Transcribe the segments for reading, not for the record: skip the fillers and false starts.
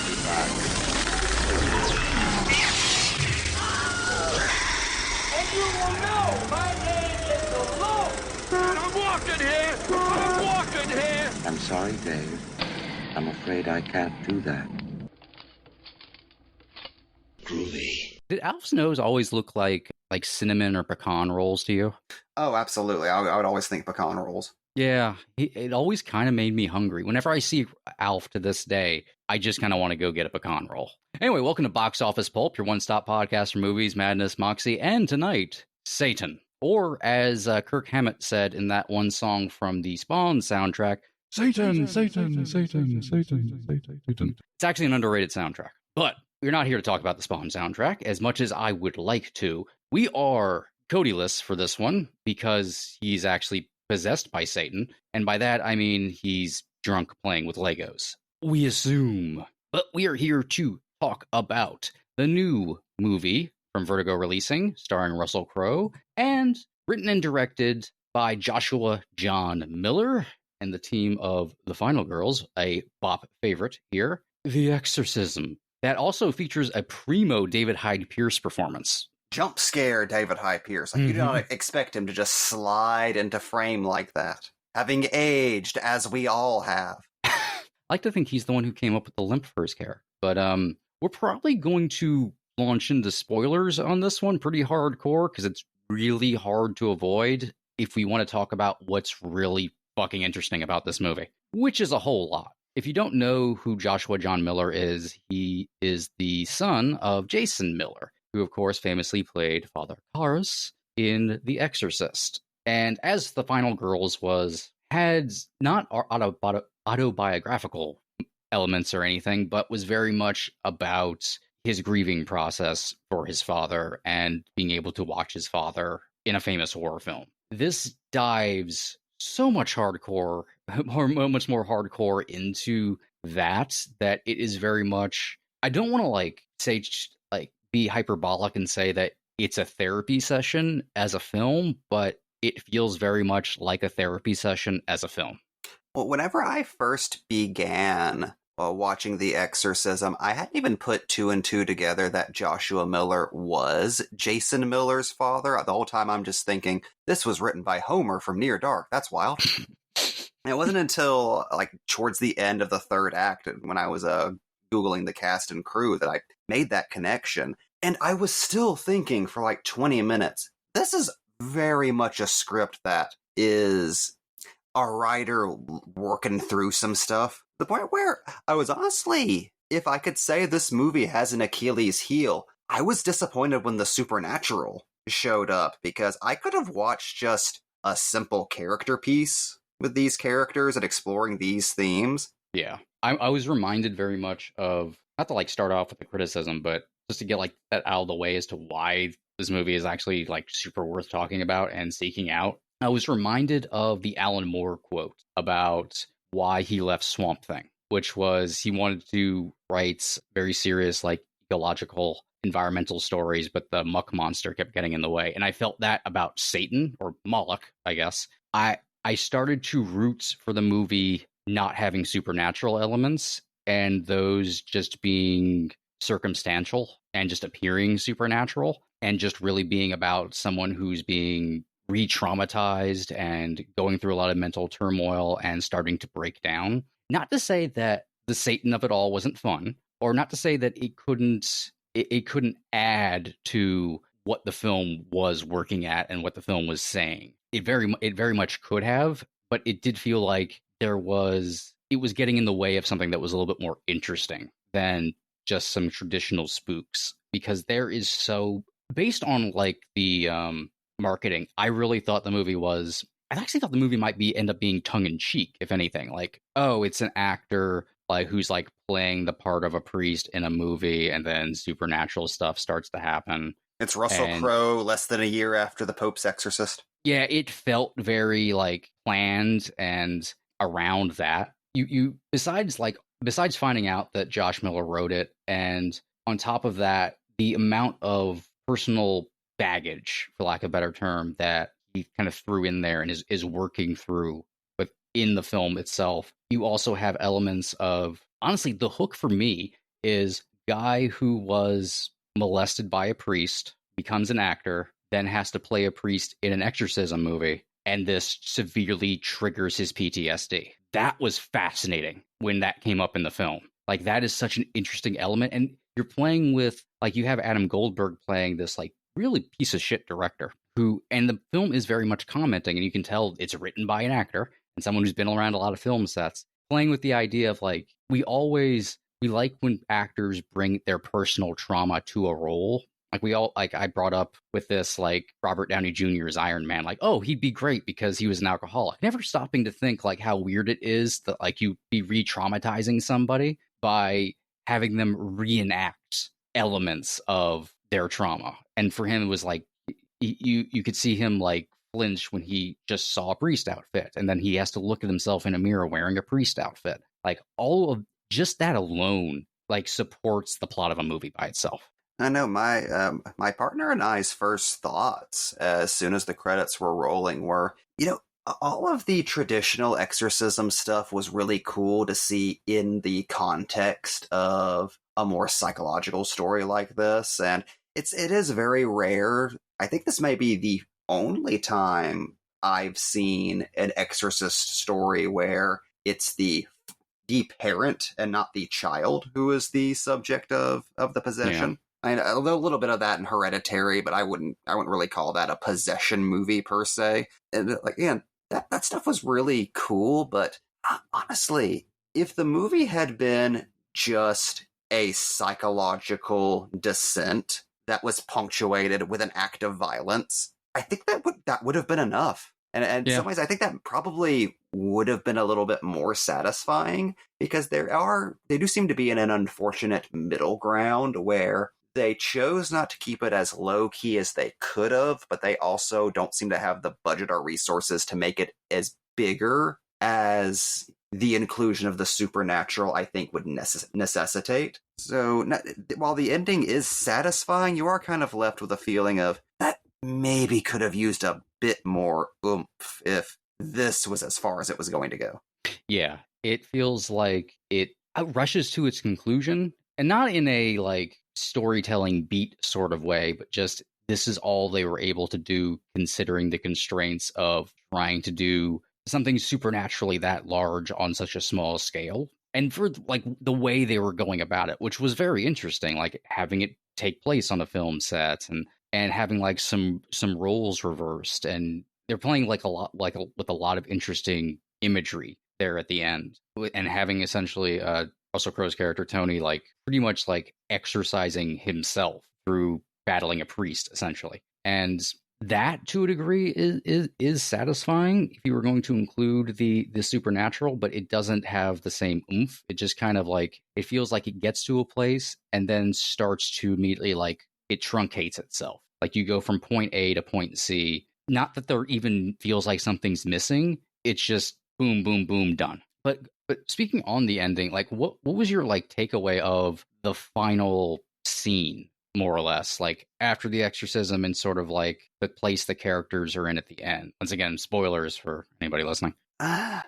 be back. And you will know my name is the Lord. I'm walking here! I'm walking here! I'm sorry, Dave. I'm afraid I can't do that. Groovy. Did Alf's nose always look like cinnamon or pecan rolls to you? Oh, absolutely. I would always think pecan rolls. Yeah, it always kind of made me hungry. Whenever I see Alf to this day, I just kind of want to go get a pecan roll. Anyway, welcome to Box Office Pulp, your one-stop podcast for movies, madness, moxie, and tonight, Satan. Or as Kirk Hammett said in that one song from the Spawn soundtrack, Satan, Satan, Satan, Satan, Satan, Satan. It's actually an underrated soundtrack. But we're not here to talk about the Spawn soundtrack as much as I would like to. We are Cody-less for this one because he's actually possessed by Satan, and by that I mean he's drunk playing with Legos. We assume. But we are here to talk about the new movie from Vertigo releasing, starring Russell Crowe, and written and directed by Joshua John Miller and the team of The Final Girls, a bop favorite here, The Exorcism. That also features a primo David Hyde Pierce performance. Jump scare David Hyde Pierce. Like, you do not expect him to just slide into frame like that. Having aged, as we all have. I like to think he's the one who came up with the limp for his character. But we're probably going to launch into spoilers on this one pretty hardcore, because it's really hard to avoid if we want to talk about what's really fucking interesting about this movie, which is a whole lot. If you don't know who Joshua John Miller is, he is the son of Jason Miller, who, of course, famously played Father Karras in The Exorcist. And as The Final Girls had not autobiographical elements or anything, but was very much about his grieving process for his father and being able to watch his father in a famous horror film. This dives so much hardcore, or much more hardcore into that it is very much, I don't want to be hyperbolic and say that it's a therapy session as a film, but it feels very much like a therapy session as a film. Well, whenever I first began watching The Exorcism, I hadn't even put two and two together that Joshua Miller was Jason Miller's father. The whole time I'm just thinking, this was written by Homer from Near Dark. That's wild. And it wasn't until towards the end of the third act, when I was Googling the cast and crew, that I made that connection. And I was still thinking for 20 minutes, this is very much a script that is a writer working through some stuff. The point where I was honestly, if I could say this movie has an Achilles heel, I was disappointed when the supernatural showed up, because I could have watched just a simple character piece with these characters and exploring these themes. Yeah. I was reminded very much of, not to start off with the criticism, but just to get that out of the way as to why this movie is actually super worth talking about and seeking out. I was reminded of the Alan Moore quote about why he left Swamp Thing, which was he wanted to write very serious, ecological, environmental stories, but the muck monster kept getting in the way. And I felt that about Satan, or Moloch, I guess. I started to root for the movie not having supernatural elements, and those just being circumstantial and just appearing supernatural, and just really being about someone who's being re-traumatized and going through a lot of mental turmoil and starting to break down. Not to say that the Satan of it all wasn't fun, or not to say that it couldn't add to what the film was working at and what the film was saying. It very much could have, but it did feel like it was getting in the way of something that was a little bit more interesting than just some traditional spooks, because there is so, based on the marketing, I actually thought the movie might end up being tongue-in-cheek, if anything. It's an actor who's playing the part of a priest in a movie, and then supernatural stuff starts to happen. It's Russell Crowe less than a year after the Pope's Exorcist. Yeah, it felt very planned and around that. You besides finding out that Josh Miller wrote it, and on top of that, the amount of personal baggage, for lack of a better term, that he kind of threw in there and is working through within the film itself. You also have elements of, honestly, the hook for me is guy who was molested by a priest, becomes an actor, then has to play a priest in an exorcism movie, and this severely triggers his PTSD. That was fascinating when that came up in the film. Like, that is such an interesting element. And you're playing with, like, you have Adam Goldberg playing this, like, really piece of shit director who, and the film is very much commenting, and you can tell it's written by an actor and someone who's been around a lot of film sets, playing with the idea of, like, we like when actors bring their personal trauma to a role. Like, we all, like, I brought up with this, like, Robert Downey Jr.'s Iron Man, like, oh, he'd be great because he was an alcoholic. Never stopping to think, like, how weird it is that, like, you be re-traumatizing somebody by having them reenact elements of their trauma. And for him, it was like, you could see him, like, flinch when he just saw a priest outfit, and then he has to look at himself in a mirror wearing a priest outfit. Like, all of just that alone, like, supports the plot of a movie by itself. I know my partner and I's first thoughts as soon as the credits were rolling were, all of the traditional exorcism stuff was really cool to see in the context of a more psychological story like this, and it is very rare. I think this may be the only time I've seen an exorcist story where it's the parent and not the child who is the subject of the possession. Yeah. I mean, a little bit of that in Hereditary, but I wouldn't really call that a possession movie per se. And that stuff was really cool, but honestly, if the movie had been just a psychological descent that was punctuated with an act of violence, I think that would have been enough. And in some ways, I think that probably would have been a little bit more satisfying, because they do seem to be in an unfortunate middle ground where they chose not to keep it as low-key as they could have, but they also don't seem to have the budget or resources to make it as bigger as the inclusion of the supernatural, I think, would necessitate. So while the ending is satisfying, you are kind of left with a feeling of that maybe could have used a bit more oomph if this was as far as it was going to go. Yeah, it feels like it rushes to its conclusion, and not in a, like, storytelling beat sort of way, but just this is all they were able to do considering the constraints of trying to do something supernaturally that large on such a small scale. And for, like, the way they were going about it, which was very interesting, like having it take place on a film set and having, like, some roles reversed, and they're playing, like, a lot, like, with a lot of interesting imagery there at the end, and having essentially Russell Crowe's character Tony, like, pretty much, like, exorcising himself through battling a priest, essentially. And that, to a degree, is satisfying if you were going to include the supernatural, but it doesn't have the same oomph. It just kind of, like, it feels like it gets to a place and then starts to immediately, like, it truncates itself. Like, you go from point A to point C. Not that there even feels like something's missing. It's just boom, boom, boom, done. But speaking on the ending, like, what was your, like, takeaway of the final scene, more or less, like, after the exorcism and sort of, like, the place the characters are in at the end? Once again, spoilers for anybody listening. I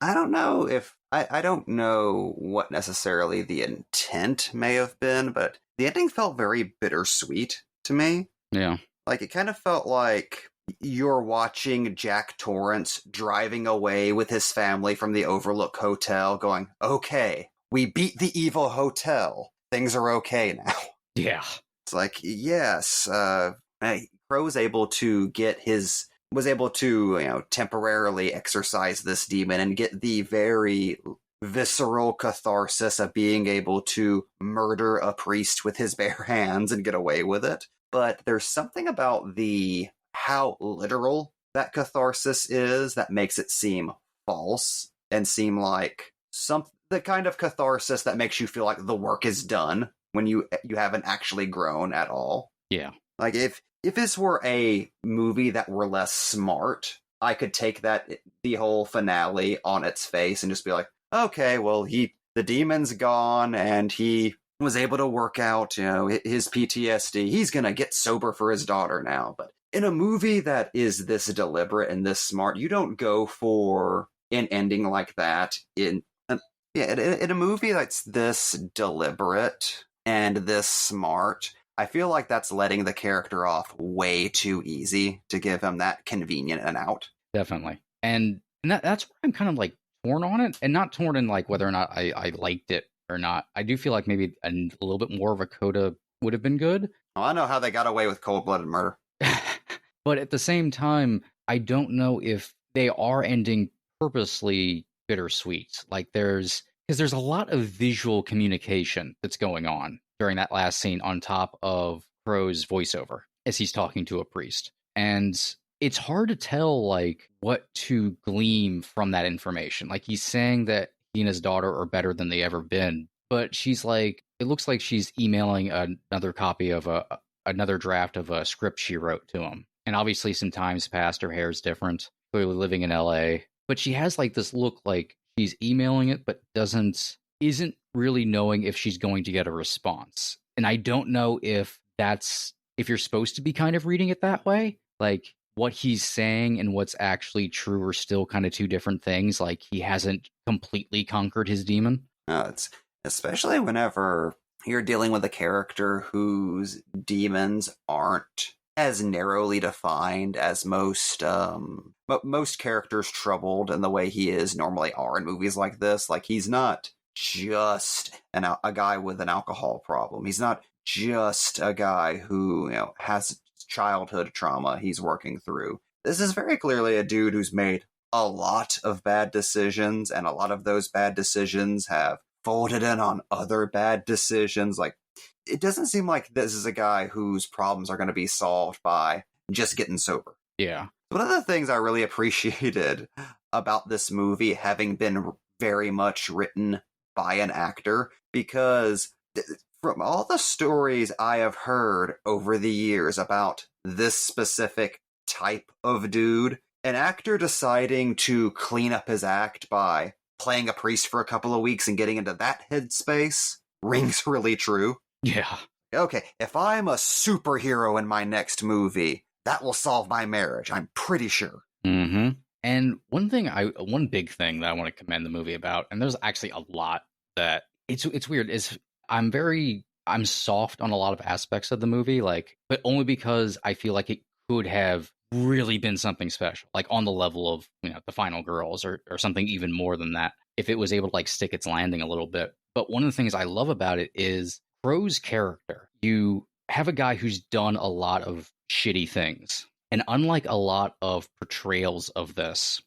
don't know if I don't know what necessarily the intent may have been, but the ending felt very bittersweet to me. Yeah. Like, it kind of felt like you're watching Jack Torrance driving away with his family from the Overlook Hotel going, okay, we beat the evil hotel. Things are okay now. Yeah. It's like, yes, Crowe was able to temporarily exorcise this demon and get the very visceral catharsis of being able to murder a priest with his bare hands and get away with it. But there's something about how literal that catharsis is that makes it seem false and seem like the kind of catharsis that makes you feel like the work is done when you haven't actually grown at all. Yeah. Like, if this were a movie that were less smart, I could take the whole finale on its face and just be like, okay, well, the demon's gone and he was able to work out, his PTSD. He's gonna get sober for his daughter now. But in a movie that is this deliberate and this smart, you don't go for an ending like that Yeah, in a movie that's this deliberate and this smart, I feel like that's letting the character off way too easy to give him that convenient an out. Definitely. And that's where I'm kind of like torn on it, and not torn in like whether or not I liked it or not. I do feel like maybe a little bit more of a coda would have been good. Well, I know how they got away with cold-blooded murder. But at the same time, I don't know if they are ending purposely bittersweet. Like because there's a lot of visual communication that's going on during that last scene on top of Crowe's voiceover as he's talking to a priest. And it's hard to tell like what to glean from that information. Like he's saying that he and his daughter are better than they ever been, but she's like, it looks like she's emailing another copy of another draft of a script she wrote to him. And obviously some time's passed, her hair's different, clearly living in LA. But she has like this look like she's emailing it, but isn't really knowing if she's going to get a response. And I don't know if you're supposed to be kind of reading it that way. Like what he's saying and what's actually true are still kind of two different things. Like he hasn't completely conquered his demon. It's especially whenever you're dealing with a character whose demons aren't as narrowly defined as most characters troubled in the way he is normally are in movies like this. Like he's not just a guy with an alcohol problem. He's not just a guy who has childhood trauma he's working through. This is very clearly a dude who's made a lot of bad decisions, and a lot of those bad decisions have folded in on other bad decisions. Like, it doesn't seem like this is a guy whose problems are going to be solved by just getting sober. Yeah. One of the things I really appreciated about this movie having been very much written by an actor, because from all the stories I have heard over the years about this specific type of dude, an actor deciding to clean up his act by playing a priest for a couple of weeks and getting into that headspace rings really true. Yeah. Okay, if I'm a superhero in my next movie, that will solve my marriage, I'm pretty sure. Mm-hmm. And one big thing that I want to commend the movie about, and there's actually a lot that it's weird, is I'm soft on a lot of aspects of the movie, like, but only because I feel like it could have really been something special, like on the level of, The Final Girls or something even more than that, if it was able to like stick its landing a little bit. But one of the things I love about it is Crowe's character. You have a guy who's done a lot of shitty things. And unlike a lot of portrayals of this,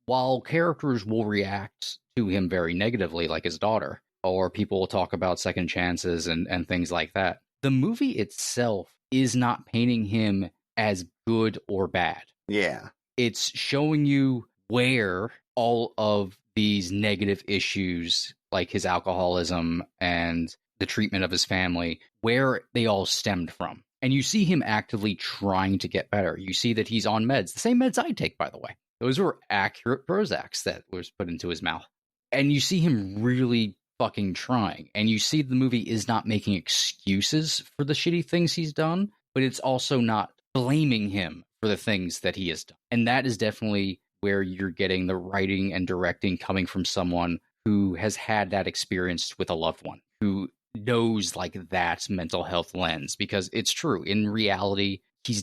while characters will react to him very negatively, like his daughter, or people will talk about second chances and things like that, the movie itself is not painting him as good or bad. Yeah. It's showing you where all of these negative issues, like his alcoholism and the treatment of his family, where they all stemmed from. And you see him actively trying to get better. You see that he's on meds, the same meds I take, by the way. Those were accurate Prozacs that was put into his mouth. And you see him really fucking trying. And you see the movie is not making excuses for the shitty things he's done, but it's also not blaming him for the things that he has done. And that is definitely where you're getting the writing and directing coming from someone who has had that experience with a loved one, who knows like that mental health lens. Because it's true, in reality, he's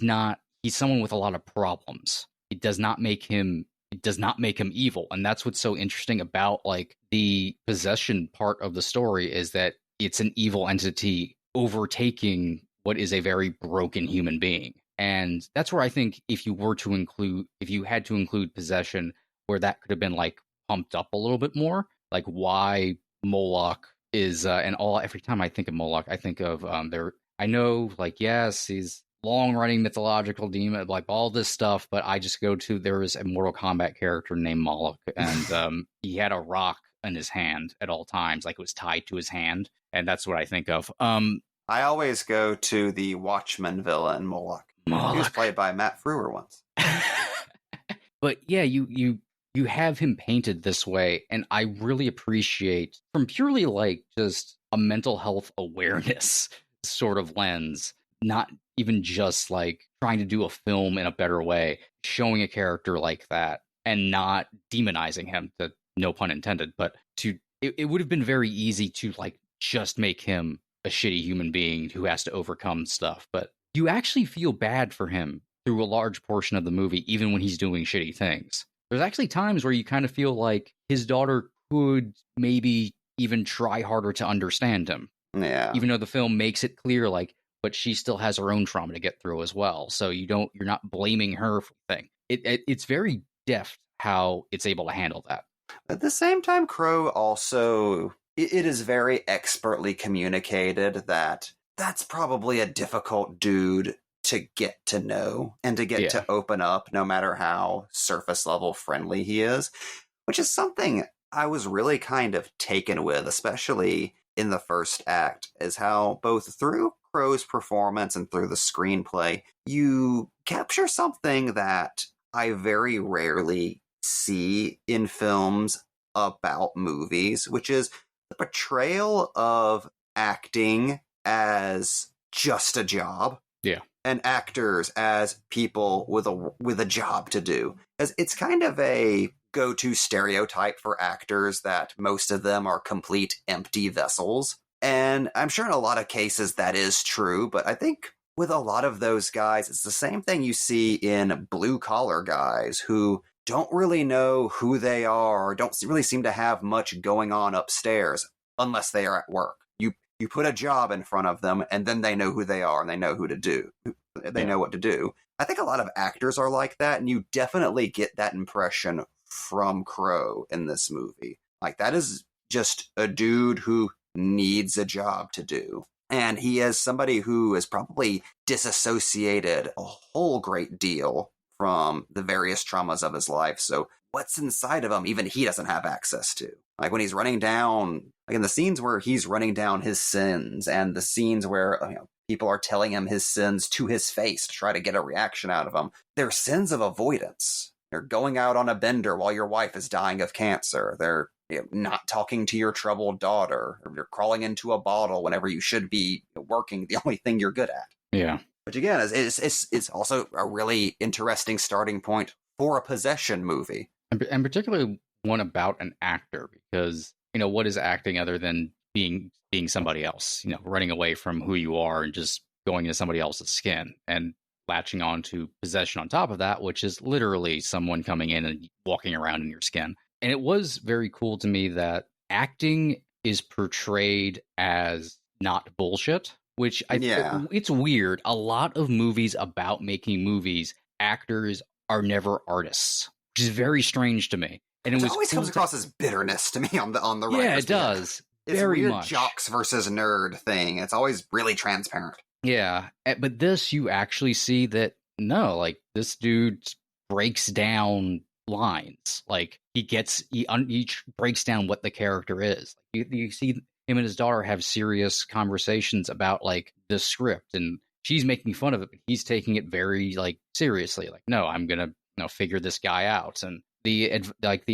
someone with a lot of problems. It does not make him evil. And that's what's so interesting about like the possession part of the story, is that it's an evil entity overtaking what is a very broken human being. And that's where I think if you had to include possession, where that could have been like pumped up a little bit more, like why Moloch is, every time I think of Moloch, I think of I know, like, yes, he's long-running mythological demon, like all this stuff, but I just go to, there was a Mortal Kombat character named Moloch, and he had a rock in his hand at all times, like it was tied to his hand, and that's what I think of. I always go to the Watchmen villain, Moloch. He was played by Matt Frewer once. But yeah, you have him painted this way, and I really appreciate, from purely like just a mental health awareness sort of lens, not even just like trying to do a film in a better way, showing a character like that and not demonizing him, to no pun intended, but it would have been very easy to like just make him a shitty human being who has to overcome stuff. But you actually feel bad for him through a large portion of the movie, even when he's doing shitty things. There's actually times where you kind of feel like his daughter could maybe even try harder to understand him. Yeah. Even though the film makes it clear, like, but she still has her own trauma to get through as well. So you're not blaming her for the thing. It's very deft how it's able to handle that. At the same time, Crowe also, it is very expertly communicated that that's probably a difficult dude to get to know and to get to open up, no matter how surface level friendly he is, which is something I was really kind of taken with, especially in the first act, is how both through Crowe's performance and through the screenplay, you capture something that I very rarely see in films about movies, which is the portrayal of acting as just a job. Yeah. And actors as people with a job to do. As it's kind of a go-to stereotype for actors that most of them are complete empty vessels. And I'm sure in a lot of cases that is true, but I think with a lot of those guys, it's the same thing you see in blue-collar guys who don't really know who they are, or don't really seem to have much going on upstairs unless they are at work. You put a job in front of them, and then they know who they are, and they know who to do. They know what to do. I think a lot of actors are like that, and you definitely get that impression from Crowe in this movie. Like, that is just a dude who needs a job to do. And he is somebody who is probably disassociated a whole great deal from the various traumas of his life. So what's inside of him, even he doesn't have access to. Like when he's running down, like in the scenes where he's running down his sins and the scenes where people are telling him his sins to his face to try to get a reaction out of him, they're sins of avoidance. They're going out on a bender while your wife is dying of cancer. They're not talking to your troubled daughter. Or you're crawling into a bottle whenever you should be working the only thing you're good at. Yeah. Which again, it's also a really interesting starting point for a possession movie. And particularly one about an actor, because, what is acting other than being somebody else, running away from who you are and just going into somebody else's skin and latching on to possession on top of that, which is literally someone coming in and walking around in your skin. And it was very cool to me that acting is portrayed as not bullshit, which it's weird. A lot of movies about making movies, actors are never artists, which is very strange to me. And it always comes across as bitterness to me on the writers. Yeah, it does. It's very weird much jocks versus nerd thing. It's always really transparent. Yeah, but this you actually see that no, like this dude breaks down lines. Like he breaks down what the character is. You see him and his daughter have serious conversations about like the script, and she's making fun of it, but he's taking it very like seriously. Like, no, I'm gonna figure this guy out, and the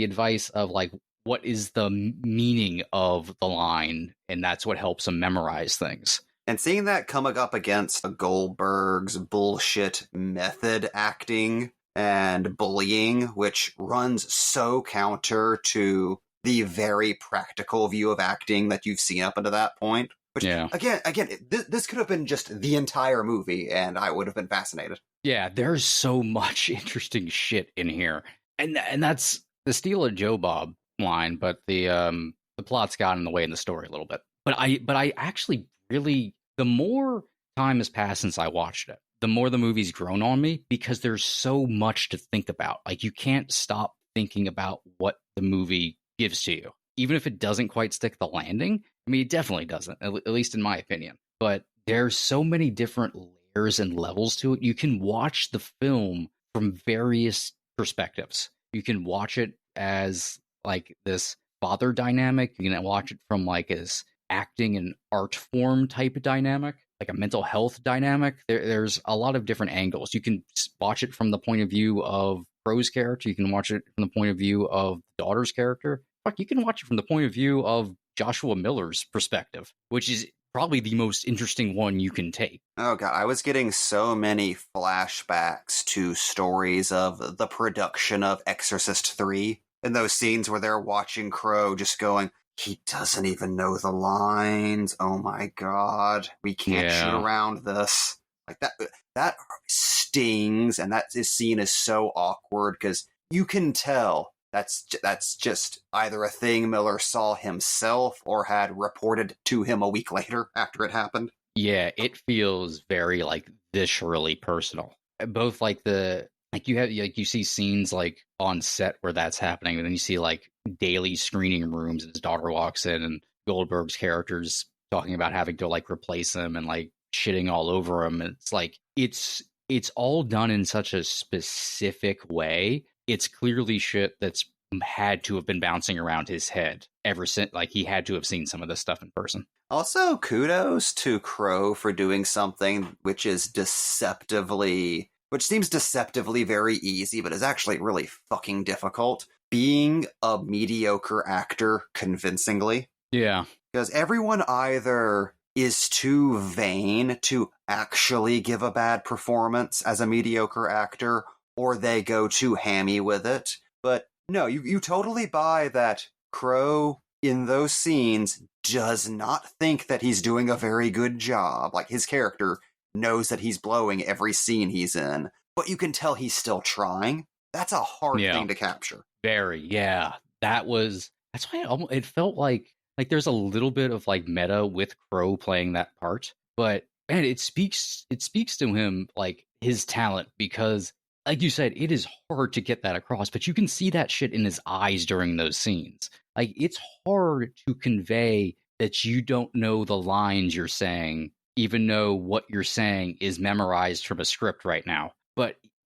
advice of like what is the meaning of the line, and that's what helps him memorize things. And seeing that coming up against Goldberg's bullshit method acting and bullying, which runs so counter to the very practical view of acting that you've seen up until that point. Which, again, this could have been just the entire movie, and I would have been fascinated. Yeah, there's so much interesting shit in here, and that's the steal of Joe Bob line, but the plot's got in the way in the story a little bit. But I actually really, the more time has passed since I watched it, the more the movie's grown on me, because there's so much to think about. Like, you can't stop thinking about what the movie gives to you, even if it doesn't quite stick the landing. I mean, it definitely doesn't, at least in my opinion. But there's so many different layers and levels to it. You can watch the film from various perspectives. You can watch it as like this father dynamic. You can watch it from like as acting and art form type of dynamic, like a mental health dynamic. There's a lot of different angles. You can watch it from the point of view of Crowe's character. You can watch it from the point of view of the daughter's character. Fuck, you can watch it from the point of view of Joshua Miller's perspective, which is probably the most interesting one you can take. Oh god, I was getting so many flashbacks to stories of the production of Exorcist 3. in those scenes where they're watching Crow just going, he doesn't even know the lines. Oh my God. We can't shoot around this. Like that stings, and that is seen as so awkward because you can tell that's just either a thing Miller saw himself or had reported to him a week later after it happened. Yeah, it feels very like viscerally personal. Both like you see scenes like on set where that's happening, and then you see like daily screening rooms and his daughter walks in and Goldberg's characters talking about having to like replace him and like shitting all over him. And it's like it's all done in such a specific way. It's clearly shit that's had to have been bouncing around his head ever since, like he had to have seen some of this stuff in person. Also, kudos to Crow for doing something which seems deceptively very easy, but is actually really fucking difficult. Being a mediocre actor convincingly. Yeah. Because everyone either is too vain to actually give a bad performance as a mediocre actor, or they go too hammy with it. But no, you totally buy that Crow in those scenes does not think that he's doing a very good job. Like, his character knows that he's blowing every scene he's in, but you can tell he's still trying. That's a hard thing to capture. Very, yeah. That's why it felt like there's a little bit of like meta with Crow playing that part, but man, it speaks to him, like his talent, because like you said, it is hard to get that across, but you can see that shit in his eyes during those scenes. Like, it's hard to convey that you don't know the lines you're saying, even though what you're saying is memorized from a script right now.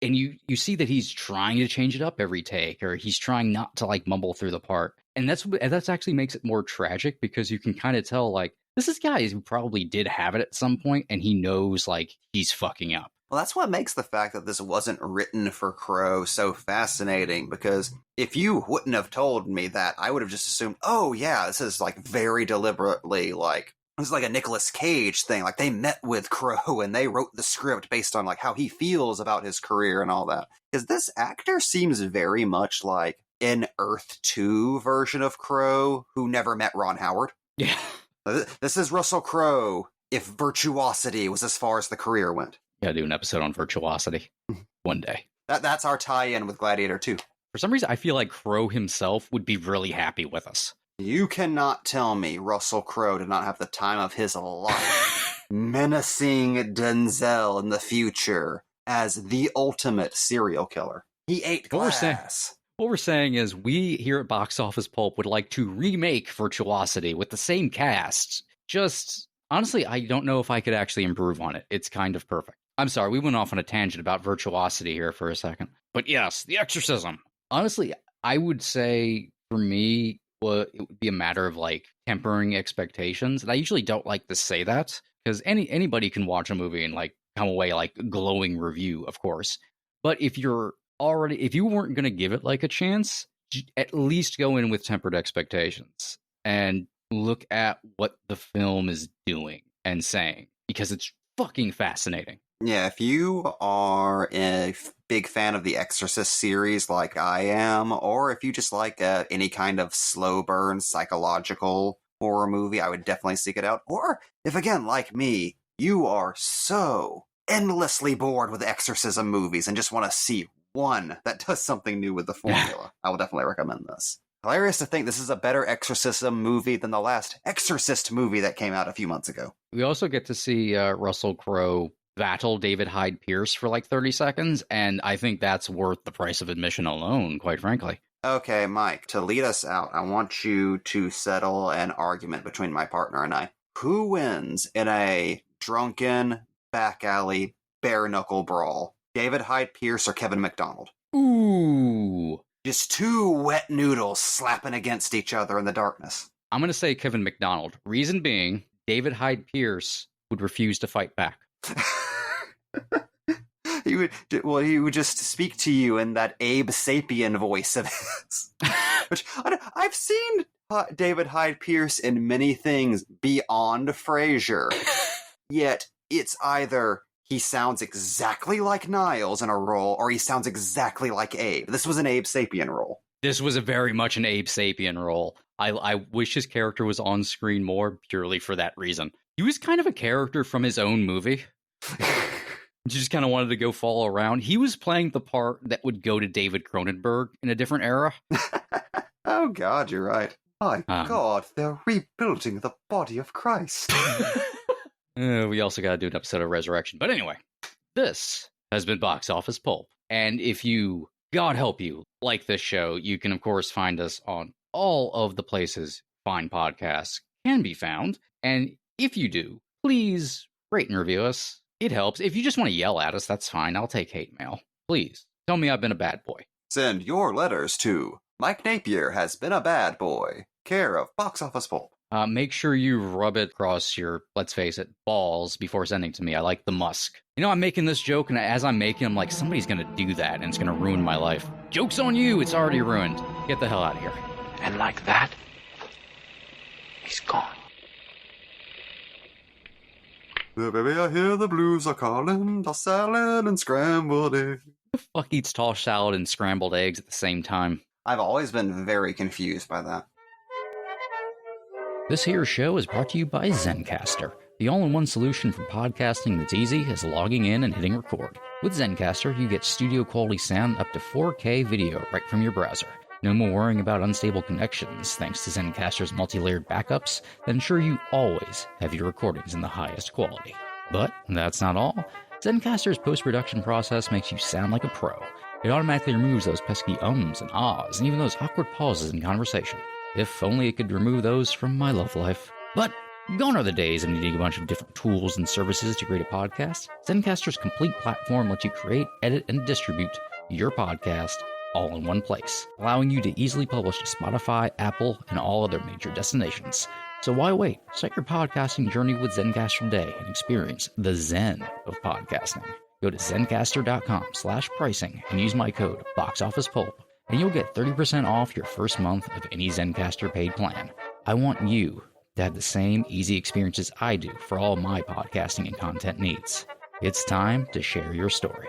And you see that he's trying to change it up every take, or he's trying not to like mumble through the part. And that's actually makes it more tragic, because you can kind of tell, like, this is guys who probably did have it at some point, and he knows like he's fucking up. Well, that's what makes the fact that this wasn't written for Crow so fascinating, because if you wouldn't have told me that, I would have just assumed, oh yeah, this is like very deliberately like, this is like a Nicolas Cage thing. Like, they met with Crow and they wrote the script based on like how he feels about his career and all that. Because this actor seems very much like an Earth 2 version of Crow who never met Ron Howard. Yeah. This is Russell Crowe if virtuosity was as far as the career went. Gotta do an episode on virtuosity one day. That's our tie-in with Gladiator 2. For some reason, I feel like Crow himself would be really happy with us. You cannot tell me Russell Crowe did not have the time of his life menacing Denzel in the future as the ultimate serial killer. He ate glass. What we're saying is, we here at Box Office Pulp would like to remake Virtuosity with the same cast. Just, honestly, I don't know if I could actually improve on it. It's kind of perfect. I'm sorry, we went off on a tangent about Virtuosity here for a second. But yes, The Exorcism. Honestly, I would say, for me, it would be a matter of, like, tempering expectations. And I usually don't like to say that, because anybody can watch a movie and, like, come away, like, glowing review, of course. But if you weren't going to give it, like, a chance, at least go in with tempered expectations and look at what the film is doing and saying, because it's fucking fascinating. Yeah, if you are a big fan of the Exorcist series like I am, or if you just like any kind of slow burn psychological horror movie, I would definitely seek it out. Or if, again, like me, you are so endlessly bored with Exorcism movies and just want to see one that does something new with the formula, I will definitely recommend this. Hilarious to think this is a better Exorcism movie than the last Exorcist movie that came out a few months ago. We also get to see Russell Crowe battle David Hyde Pierce for like 30 seconds, and I think that's worth the price of admission alone, quite frankly. Okay, Mike, to lead us out, I want you to settle an argument between my partner and I. Who wins in a drunken, back alley, bare-knuckle brawl? David Hyde Pierce or Kevin McDonald? Ooh. Just two wet noodles slapping against each other in the darkness. I'm going to say Kevin McDonald. Reason being, David Hyde Pierce would refuse to fight back. He would just speak to you in that Abe Sapien voice of his. Which, I've seen David Hyde Pierce in many things beyond Frasier. Yet, it's either he sounds exactly like Niles in a role, or he sounds exactly like Abe. This was an Abe Sapien role. This was a very much an Abe Sapien role. I wish his character was on screen more purely for that reason. He was kind of a character from his own movie. Just kind of wanted to go follow around. He was playing the part that would go to David Cronenberg in a different era. Oh, God, you're right. My God, they're rebuilding the body of Christ. We also got to do an episode of Resurrection. But anyway, this has been Box Office Pulp. And if you, God help you, like this show, you can, of course, find us on all of the places fine podcasts can be found. And if you do, please rate and review us. It helps. If you just want to yell at us, that's fine. I'll take hate mail. Please, tell me I've been a bad boy. Send your letters to Mike Napier has been a bad boy, care of Box Office Pulp. Make sure you rub it across your, let's face it, balls before sending to me. I like the musk. You know, I'm making this joke, and as I'm making it, I'm like, somebody's going to do that, and it's going to ruin my life. Joke's on you. It's already ruined. Get the hell out of here. And like that, he's gone. Baby, I hear the blues are calling, tossed salad and scrambled eggs. Who the fuck eats tossed salad and scrambled eggs at the same time? I've always been very confused by that. This here show is brought to you by Zencastr, the all-in-one solution for podcasting that's easy as logging in and hitting record. With Zencastr, you get studio-quality sound up to 4K video right from your browser. No more worrying about unstable connections thanks to Zencastr's multi-layered backups that ensure you always have your recordings in the highest quality. But that's not all. Zencastr's post-production process makes you sound like a pro. It automatically removes those pesky ums and ahs and even those awkward pauses in conversation. If only it could remove those from my love life. But gone are the days of needing a bunch of different tools and services to create a podcast. Zencastr's complete platform lets you create, edit, and distribute your podcast all in one place, allowing you to easily publish to Spotify, Apple, and all other major destinations. So why wait? Start your podcasting journey with Zencastr today and experience the Zen of podcasting. Go to zencastr.com/pricing and use my code BOXOFFICEPULP, and you'll get 30% off your first month of any Zencastr paid plan. I want you to have the same easy experiences I do for all my podcasting and content needs. It's time to share your story.